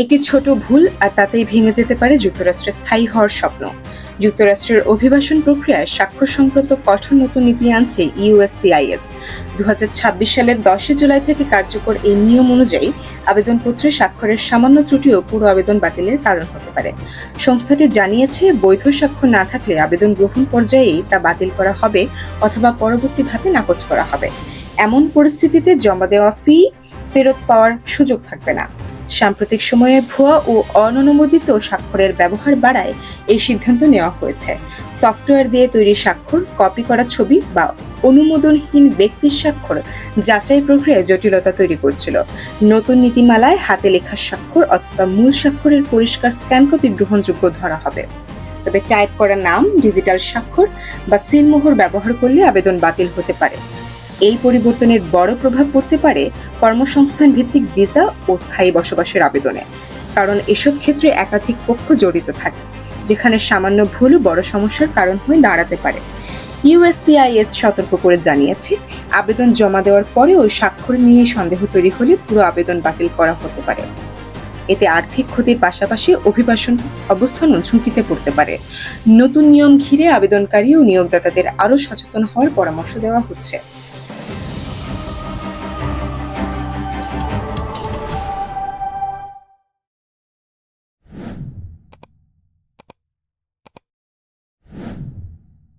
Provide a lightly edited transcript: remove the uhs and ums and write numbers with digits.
একটি ছোট ভুল আর তাতেই ভেঙে যেতে পারে যুক্তরাষ্ট্রে স্থায়ী হওয়ার স্বপ্ন। যুক্তরাষ্ট্রের অভিবাসন প্রক্রিয়ায় স্বাক্ষর সংক্রান্ত কঠোর নতুন নীতি আনছে ইউএসসিআইএস। 2026 সালের 10 জুলাই থেকে কার্যকর এই নিয়ম অনুযায়ী আবেদনপত্রে স্বাক্ষরের সামান্য ত্রুটিও পুরো আবেদন বাতিলের কারণ হতে পারে। সংস্থাটি জানিয়েছে, বৈধ স্বাক্ষর না থাকলে আবেদন গ্রহণ পর্যায়েই তা বাতিল করা হবে অথবা পরবর্তী ধাপে নাকচ করা হবে। এমন পরিস্থিতিতে জমা দেওয়া ফি ফেরত পাওয়ার সুযোগ থাকবে না। সাম্প্রতিক সময়ে ভুয়া ও অননুমোদিত স্বাক্ষরের ব্যবহার বাড়ায় এই সিদ্ধান্ত নেওয়া হয়েছে। সফটওয়্যার দিয়ে তৈরি স্বাক্ষর, কপি করা ছবি বা অনুমোদনহীন ব্যক্তির স্বাক্ষর যাচাই প্রক্রিয়ায় জটিলতা তৈরি করছিল। নতুন নীতিমালায় হাতে লেখা স্বাক্ষর অথবা মূল স্বাক্ষরের পরিষ্কার স্ক্যান কপি গ্রহণযোগ্য ধরা হবে। তবে টাইপ করা নাম, ডিজিটাল স্বাক্ষর বা সিলমোহর ব্যবহার করলে আবেদন বাতিল হতে পারে। এই পরিবর্তনের বড় প্রভাব পড়তে পারে কর্মসংস্থান ভিত্তিক ভিসা ও স্থায়ী বসবাসের আবেদনে, কারণ এসব ক্ষেত্রে একাধিক পক্ষ জড়িত থাকে, যেখানে সামান্য ভুলও বড় সমস্যার কারণ হয়ে দাঁড়াতে পারে। ইউএসসিআইএস সতর্ক করে জানিয়েছে, আবেদন জমা দেওয়ার পরেও স্বাক্ষর নিয়ে সন্দেহ তৈরি হলে পুরো আবেদন বাতিল করা হতে পারে। এতে আর্থিক ক্ষতির পাশাপাশি অভিবাসন অবস্থানও ঝুঁকিতে পড়তে পারে। নতুন নিয়ম ঘিরে আবেদনকারী ও নিয়োগদাতাদের আরও সচেতন হওয়ার পরামর্শ দেওয়া হচ্ছে।